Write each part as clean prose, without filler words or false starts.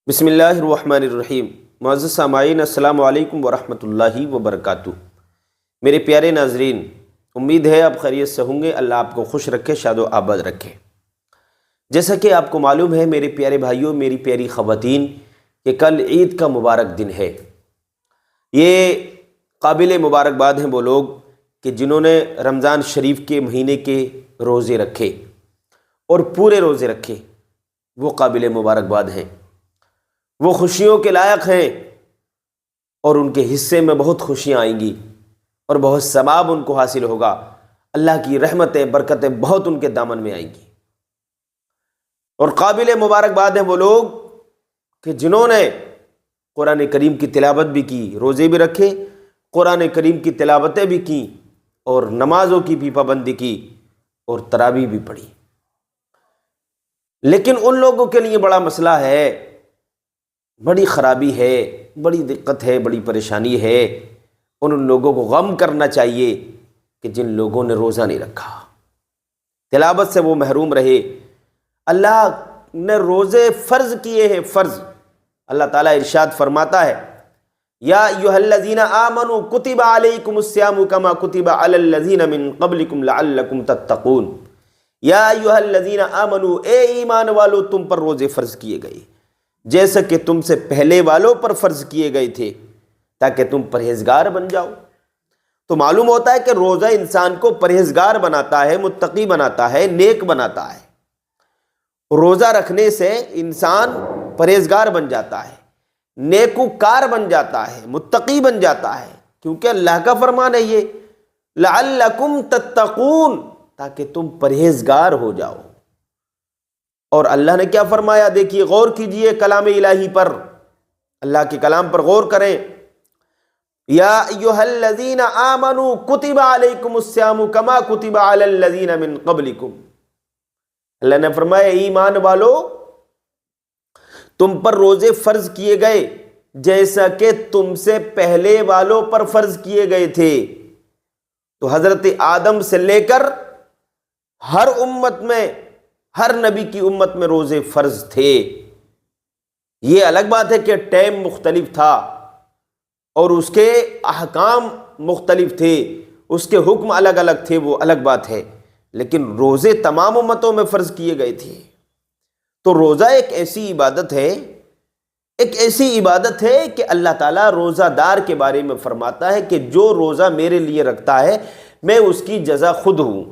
بسم اللہ الرحمن الرحیم۔ معزز سامعین، السلام علیکم ورحمۃ اللہ وبرکاتہ۔ میرے پیارے ناظرین، امید ہے آپ خیریت سے ہوں گے۔ اللہ آپ کو خوش رکھے، شاد و آباد رکھے۔ جیسا کہ آپ کو معلوم ہے میرے پیارے بھائیوں، میری پیاری خواتین، کہ کل عید کا مبارک دن ہے۔ یہ قابل مبارکباد ہیں وہ لوگ کہ جنہوں نے رمضان شریف کے مہینے کے روزے رکھے اور پورے روزے رکھے، وہ قابل مبارکباد ہیں، وہ خوشیوں کے لائق ہیں، اور ان کے حصے میں بہت خوشیاں آئیں گی اور بہت ثواب ان کو حاصل ہوگا۔ اللہ کی رحمتیں، برکتیں بہت ان کے دامن میں آئیں گی۔ اور قابل مبارکباد ہیں وہ لوگ کہ جنہوں نے قرآن کریم کی تلاوت بھی کی، روزے بھی رکھے، قرآن کریم کی تلاوتیں بھی کی، اور نمازوں کی بھی پابندی کی، اور تراویح بھی پڑھی۔ لیکن ان لوگوں کے لیے بڑا مسئلہ ہے، بڑی خرابی ہے، بڑی دقت ہے، بڑی پریشانی ہے۔ ان لوگوں کو غم کرنا چاہیے کہ جن لوگوں نے روزہ نہیں رکھا، تلاوت سے وہ محروم رہے۔ اللہ نے روزے فرض کیے ہیں، فرض۔ اللہ تعالیٰ ارشاد فرماتا ہے، یا ایھا الذین آمنوا کتب علیکم الصیام کما کتب علی الذین من قبلکم لعلکم تتقون۔ یا ایھا الذین آمنوا، اے ایمان والو، تم پر روزے فرض کیے گئے جیسا کہ تم سے پہلے والوں پر فرض کیے گئے تھے، تاکہ تم پرہیزگار بن جاؤ۔ تو معلوم ہوتا ہے کہ روزہ انسان کو پرہیزگار بناتا ہے، متقی بناتا ہے، نیک بناتا ہے۔ روزہ رکھنے سے انسان پرہیزگار بن جاتا ہے، نیکوکار بن جاتا ہے، متقی بن جاتا ہے، کیونکہ اللہ کا فرمان ہے یہ، لعلکم تتقون، تاکہ تم پرہیزگار ہو جاؤ۔ اور اللہ نے کیا فرمایا؟ دیکھیے، غور کیجئے کلام الہی پر، اللہ کے کلام پر غور کریں۔ یا ایھا الذین آمنوا کتب علیکم الصیام کما کتب علی الذین من قبلکم۔ اللہ نے فرمایا، ایمان والو، تم پر روزے فرض کیے گئے جیسا کہ تم سے پہلے والوں پر فرض کیے گئے تھے۔ تو حضرت آدم سے لے کر ہر امت میں، ہر نبی کی امت میں روزے فرض تھے۔ یہ الگ بات ہے کہ ٹائم مختلف تھا اور اس کے احکام مختلف تھے، اس کے حکم الگ الگ تھے، وہ الگ بات ہے، لیکن روزے تمام امتوں میں فرض کیے گئے تھے۔ تو روزہ ایک ایسی عبادت ہے، ایک ایسی عبادت ہے کہ اللہ تعالیٰ روزہ دار کے بارے میں فرماتا ہے کہ جو روزہ میرے لیے رکھتا ہے میں اس کی جزا خود ہوں۔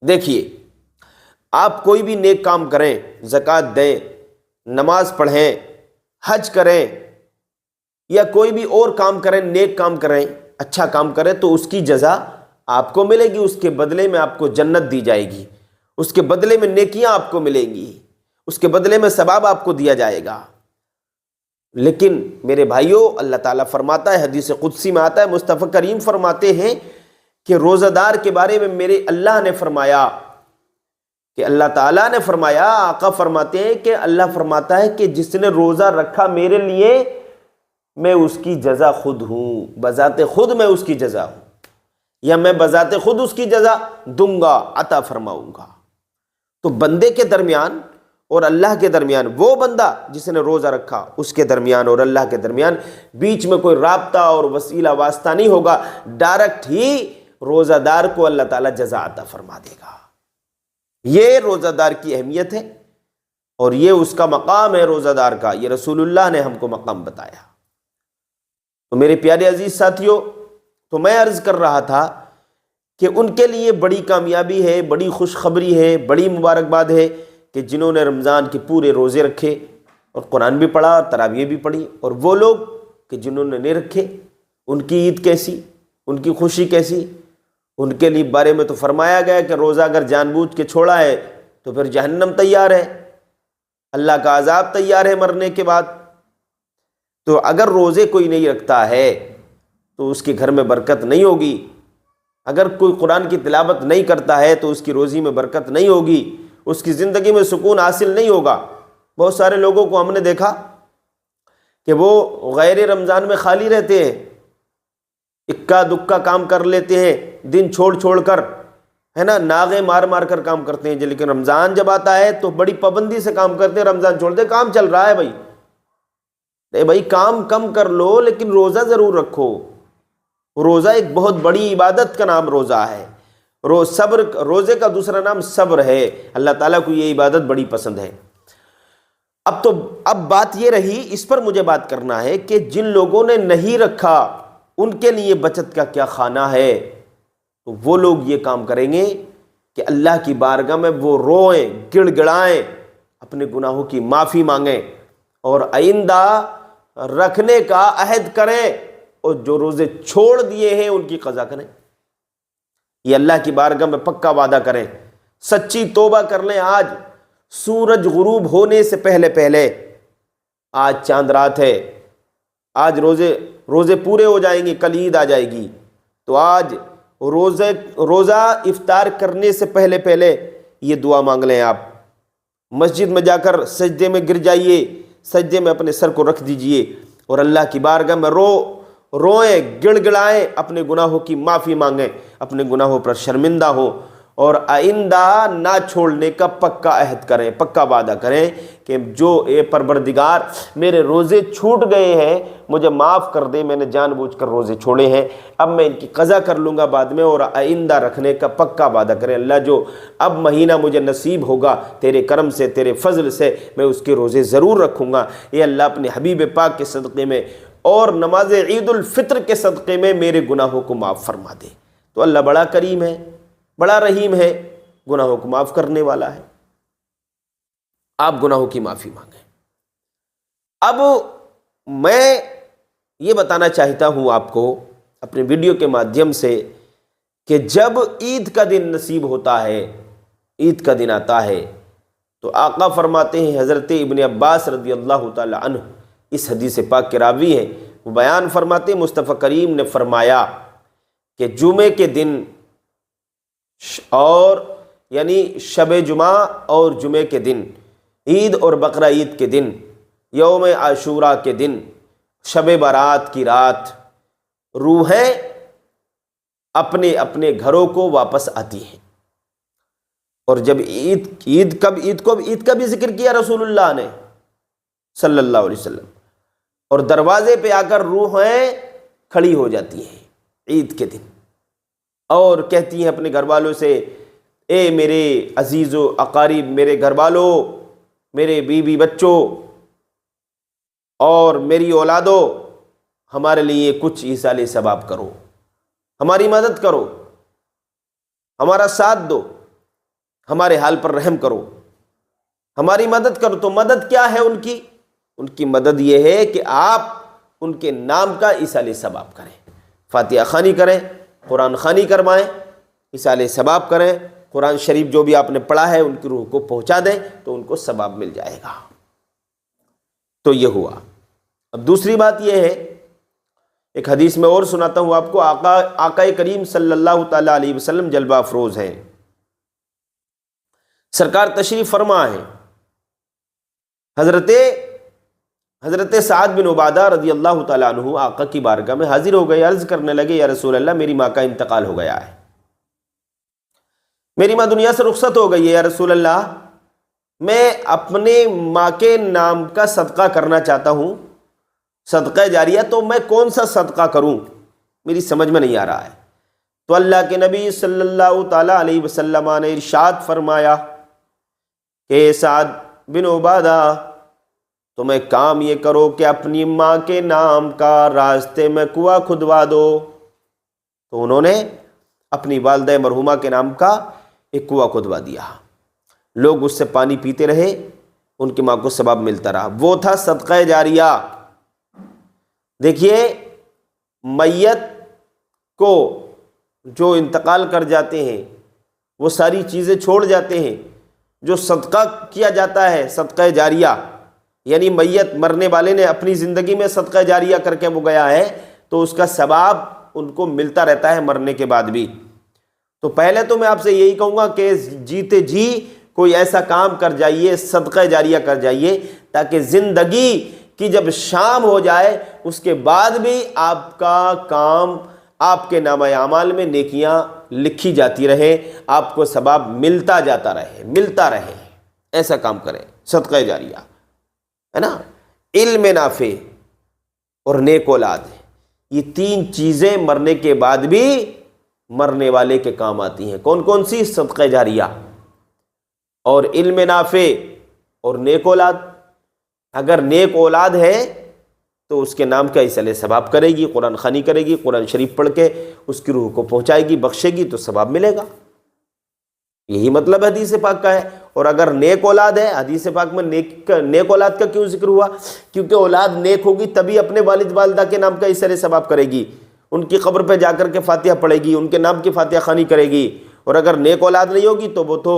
دیکھیے، آپ کوئی بھی نیک کام کریں، زکوٰۃ دیں، نماز پڑھیں، حج کریں، یا کوئی بھی اور کام کریں، نیک کام کریں، اچھا کام کریں، تو اس کی جزا آپ کو ملے گی، اس کے بدلے میں آپ کو جنت دی جائے گی، اس کے بدلے میں نیکیاں آپ کو ملیں گی، اس کے بدلے میں ثواب آپ کو دیا جائے گا۔ لیکن میرے بھائیوں، اللہ تعالیٰ فرماتا ہے، حدیث قدسی میں آتا ہے، مصطفیٰ کریم فرماتے ہیں کہ روزہ دار کے بارے میں میرے اللہ نے فرمایا، کہ اللہ تعالیٰ نے فرمایا، آقا فرماتے ہیں کہ اللہ فرماتا ہے کہ جس نے روزہ رکھا میرے لیے، میں اس کی جزا خود ہوں، بذات خود میں اس کی جزا ہوں، یا میں بذات خود اس کی جزا دوں گا، عطا فرماؤں گا۔ تو بندے کے درمیان اور اللہ کے درمیان، وہ بندہ جس نے روزہ رکھا، اس کے درمیان اور اللہ کے درمیان بیچ میں کوئی رابطہ اور وسیلہ واسطہ نہیں ہوگا، ڈائریکٹ ہی روزہ دار کو اللہ تعالیٰ جزا عطا فرما دے گا۔ یہ روزہ دار کی اہمیت ہے، اور یہ اس کا مقام ہے روزہ دار کا، یہ رسول اللہ نے ہم کو مقام بتایا۔ تو میرے پیارے عزیز ساتھیوں، تو میں عرض کر رہا تھا کہ ان کے لیے بڑی کامیابی ہے، بڑی خوشخبری ہے، بڑی مبارکباد ہے کہ جنہوں نے رمضان کے پورے روزے رکھے اور قرآن بھی پڑھا اور تراویح بھی پڑھی۔ اور وہ لوگ کہ جنہوں نے نہیں رکھے، ان کی عید کیسی، ان کی خوشی کیسی؟ ان کے لیے بارے میں تو فرمایا گیا کہ روزہ اگر جان بوجھ کے چھوڑا ہے تو پھر جہنم تیار ہے، اللہ کا عذاب تیار ہے مرنے کے بعد۔ تو اگر روزے کوئی نہیں رکھتا ہے تو اس کے گھر میں برکت نہیں ہوگی، اگر کوئی قرآن کی تلاوت نہیں کرتا ہے تو اس کی روزی میں برکت نہیں ہوگی، اس کی زندگی میں سکون حاصل نہیں ہوگا۔ بہت سارے لوگوں کو ہم نے دیکھا کہ وہ غیر رمضان میں خالی رہتے ہیں، اکا دکا کام کر لیتے ہیں، دن چھوڑ چھوڑ کر، ہے نا، ناغے مار مار کر کام کرتے ہیں، لیکن رمضان جب آتا ہے تو بڑی پابندی سے کام کرتے ہیں۔ رمضان چھوڑ دے، کام چل رہا ہے بھائی، بھائی کام کم کر لو لیکن روزہ ضرور رکھو. روزہ ایک بہت بڑی عبادت کا نام روزہ ہے. روزے کا دوسرا نام صبر ہے. اللہ تعالیٰ کو یہ عبادت بڑی پسند ہے. اب بات یہ رہی، اس پر مجھے بات کرنا ہے کہ جن لوگوں نے نہیں رکھا ان کے لیے بچت کا کیا خانہ ہے. تو وہ لوگ یہ کام کریں گے کہ اللہ کی بارگاہ میں وہ روئیں، گڑ گڑائیں، اپنے گناہوں کی معافی مانگیں اور آئندہ رکھنے کا عہد کریں، اور جو روزے چھوڑ دیے ہیں ان کی قضا کریں. یہ اللہ کی بارگاہ میں پکا وعدہ کریں. سچی توبہ کر لیں. آج سورج غروب ہونے سے پہلے آج چاند رات ہے، آج روزے پورے ہو جائیں گے، کل عید آ جائے گی. تو آج روزہ افطار کرنے سے پہلے یہ دعا مانگ لیں. آپ مسجد میں جا کر سجدے میں گر جائیے، سجدے میں اپنے سر کو رکھ دیجئے اور اللہ کی بارگاہ میں روئیں، گڑ گڑائیں، اپنے گناہوں کی معافی مانگیں، اپنے گناہوں پر شرمندہ ہوں اور آئندہ نہ چھوڑنے کا پکا عہد کریں، پکا وعدہ کریں کہ جو اے پروردگار میرے روزے چھوٹ گئے ہیں مجھے معاف کر دے، میں نے جان بوجھ کر روزے چھوڑے ہیں، اب میں ان کی قضا کر لوں گا بعد میں، اور آئندہ رکھنے کا پکا وعدہ کریں. اللہ جو اب مہینہ مجھے نصیب ہوگا تیرے کرم سے، تیرے فضل سے، میں اس کے روزے ضرور رکھوں گا. یہ اللہ اپنے حبیب پاک کے صدقے میں اور نماز عید الفطر کے صدقے میں میرے گناہوں کو معاف فرما دے. تو اللہ بڑا کریم ہے، بڑا رحیم ہے، گناہوں کو معاف کرنے والا ہے. آپ گناہوں کی معافی مانگیں. اب میں یہ بتانا چاہتا ہوں آپ کو اپنے ویڈیو کے مادھیم سے کہ جب عید کا دن نصیب ہوتا ہے، عید کا دن آتا ہے، تو آقا فرماتے ہیں، حضرت ابن عباس رضی اللہ تعالی عنہ اس حدیث پاک کے راوی ہیں، وہ بیان فرماتے ہیں مصطفیٰ کریم نے فرمایا کہ جمعے کے دن اور یعنی شب جمعہ اور جمعے کے دن، عید اور بقرہ عید کے دن، یوم عاشوراء کے دن، شب برات کی رات، روحیں اپنے اپنے گھروں کو واپس آتی ہیں. اور جب عید کا بھی ذکر کیا رسول اللہ نے صلی اللہ علیہ وسلم، اور دروازے پہ آ کر روحیں کھڑی ہو جاتی ہیں عید کے دن اور کہتی ہیں اپنے گھر والوں سے، اے میرے عزیز و اقارب، میرے گھر والوں، میرے بیوی بچوں اور میری اولادو، ہمارے لیے کچھ ایصال ثواب کرو، ہماری مدد کرو، ہمارا ساتھ دو، ہمارے حال پر رحم کرو، ہماری مدد کرو. تو مدد کیا ہے ان کی مدد یہ ہے کہ آپ ان کے نام کا ایصال ثواب کریں، فاتحہ خوانی کریں، قرآن خوانی کروائیں، ایصال ثواب کریں، قرآن شریف جو بھی آپ نے پڑھا ہے ان کی روح کو پہنچا دیں تو ان کو ثواب مل جائے گا. تو یہ ہوا. اب دوسری بات یہ ہے، ایک حدیث میں اور سناتا ہوں آپ کو. آقا کریم صلی اللہ تعالی علیہ وسلم جلوہ افروز ہیں، سرکار تشریف فرما ہے. حضرت سعد بن عبادہ رضی اللہ تعالیٰ عنہ آقا کی بارگاہ میں حاضر ہو گئے، عرض کرنے لگے، یا رسول اللہ میری ماں کا انتقال ہو گیا ہے، میری ماں دنیا سے رخصت ہو گئی ہے، یا رسول اللہ میں اپنے ماں کے نام کا صدقہ کرنا چاہتا ہوں، صدقہ جاریہ، تو میں کون سا صدقہ کروں، میری سمجھ میں نہیں آ رہا ہے. تو اللہ کے نبی صلی اللہ تعالی علیہ وسلم نے ارشاد فرمایا کہ سعد بن عبادہ تم ایک کام یہ کرو کہ اپنی ماں کے نام کا راستے میں کنواں کھدوا دو. تو انہوں نے اپنی والدہ مرحومہ کے نام کا ایک کنواں کھدوا دیا، لوگ اس سے پانی پیتے رہے، ان کی ماں کو ثواب ملتا رہا. وہ تھا صدقہ جاریہ. دیکھیے، میت کو جو انتقال کر جاتے ہیں وہ ساری چیزیں چھوڑ جاتے ہیں، جو صدقہ کیا جاتا ہے صدقہ جاریہ، یعنی میت مرنے والے نے اپنی زندگی میں صدقہ جاریہ کر کے وہ گیا ہے تو اس کا ثواب ان کو ملتا رہتا ہے مرنے کے بعد بھی. تو پہلے تو میں آپ سے یہی کہوں گا کہ جیتے جی کوئی ایسا کام کر جائیے، صدقہ جاریہ کر جائیے، تاکہ زندگی کی جب شام ہو جائے اس کے بعد بھی آپ کا کام، آپ کے نامہ اعمال میں نیکیاں لکھی جاتی رہیں، آپ کو ثواب ملتا جاتا رہے، ملتا رہے. ایسا کام کریں، صدقہ جاریہ ہے نا. علم نافع، اور نیک اولاد ہے، یہ تین چیزیں مرنے کے بعد بھی مرنے والے کے کام آتی ہیں۔ کون کون سی؟ صدقہ جاریہ اور علم نافع اور نیک اولاد۔ اگر نیک اولاد ہے تو اس کے نام کا اصلاح ثواب کرے گی، قرآن خوانی کرے گی، قرآن شریف پڑھ کے اس کی روح کو پہنچائے گی، بخشے گی تو ثواب ملے گا۔ یہی مطلب حدیث پاک کا ہے۔ اور اگر نیک اولاد ہے، حدیث پاک میں نیک اولاد کا کیوں ذکر ہوا؟ کیونکہ اولاد نیک ہوگی تبھی اپنے والد والدہ کے نام کا اصلاح ثواب کرے گی، ان کی قبر پہ جا کر کے فاتحہ پڑھے گی، ان کے نام کی فاتحہ خوانی کرے گی۔ اور اگر نیک اولاد نہیں ہوگی تو وہ تو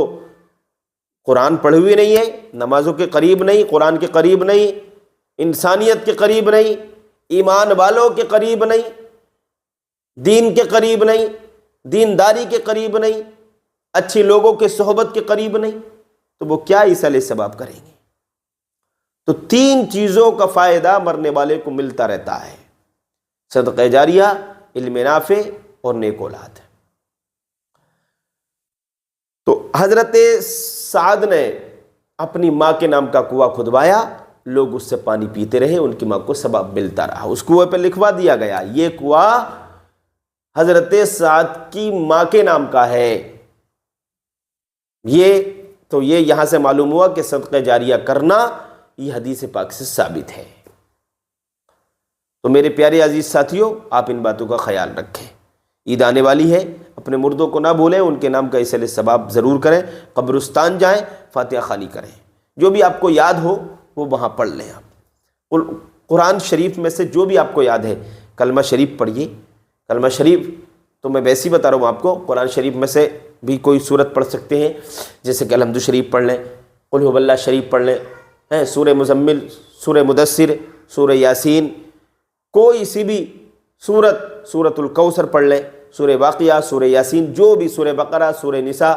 قرآن پڑھی ہوئی نہیں ہے، نمازوں کے قریب نہیں، قرآن کے قریب نہیں، انسانیت کے قریب نہیں، ایمان والوں کے قریب نہیں، دین کے قریب نہیں، دینداری کے قریب نہیں، اچھی لوگوں کے صحبت کے قریب نہیں، تو وہ کیا اصلاح ثواب کریں گے؟ تو تین چیزوں کا فائدہ مرنے والے کو ملتا رہتا ہے: صدقہ جاریہ، علم نافع اور نیک اولاد۔ تو حضرت سعد نے اپنی ماں کے نام کا کنواں کھدوایا، لوگ اس سے پانی پیتے رہے، ان کی ماں کو ثواب ملتا رہا۔ اس کنویں پہ لکھوا دیا گیا یہ کنواں حضرت سعد کی ماں کے نام کا ہے۔ یہ یہاں سے معلوم ہوا کہ صدقہ جاریہ کرنا یہ حدیث پاک سے ثابت ہے۔ تو میرے پیارے عزیز ساتھیوں، آپ ان باتوں کا خیال رکھیں۔ عید آنے والی ہے، اپنے مردوں کو نہ بھولیں، ان کے نام کا اصلاح ثواب ضرور کریں، قبرستان جائیں، فاتحہ خوانی کریں، جو بھی آپ کو یاد ہو وہ وہاں پڑھ لیں۔ آپ قرآن شریف میں سے جو بھی آپ کو یاد ہے، کلمہ شریف پڑھیے۔ کلمہ شریف تو میں ویسے ہی بتا رہا ہوں آپ کو، قرآن شریف میں سے بھی کوئی سورت پڑھ سکتے ہیں، جیسے کہ الحمد شریف پڑھ لیں، قل هو اللہ شریف پڑھ لیں، سورہ مزمل، سورہ مدثر، سورہ یاسین، کوئی سی بھی سورۃ الکوثر پڑھ لیں، سورہ واقعہ، سورہ یاسین، جو بھی، سورہ بقرہ، سورہ نساء،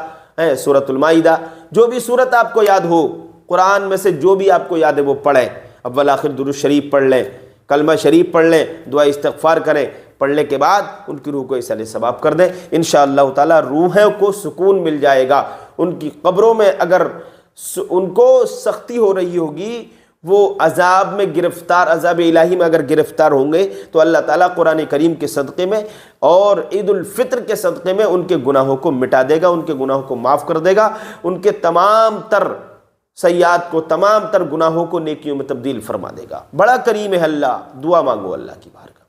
سورۃ المائدہ، جو بھی سورت آپ کو یاد ہو قرآن میں سے، جو بھی آپ کو یاد ہے وہ پڑھیں۔ اول آخر درود شریف پڑھ لیں، کلمہ شریف پڑھ لیں، دعا استغفار کریں، پڑھنے کے بعد ان کی روح کو اصلاح ثواب کر دیں، انشاءاللہ تعالی روحوں کو سکون مل جائے گا۔ ان کی قبروں میں اگر ان کو سختی ہو رہی ہوگی، وہ عذاب میں گرفتار، عذاب الہی میں اگر گرفتار ہوں گے، تو اللہ تعالیٰ قرآن کریم کے صدقے میں اور عید الفطر کے صدقے میں ان کے گناہوں کو مٹا دے گا، ان کے گناہوں کو معاف کر دے گا، ان کے تمام تر سیئات کو، تمام تر گناہوں کو نیکیوں میں تبدیل فرما دے گا۔ بڑا کریم ہے اللہ، دعا مانگو اللہ کی بارگاہ۔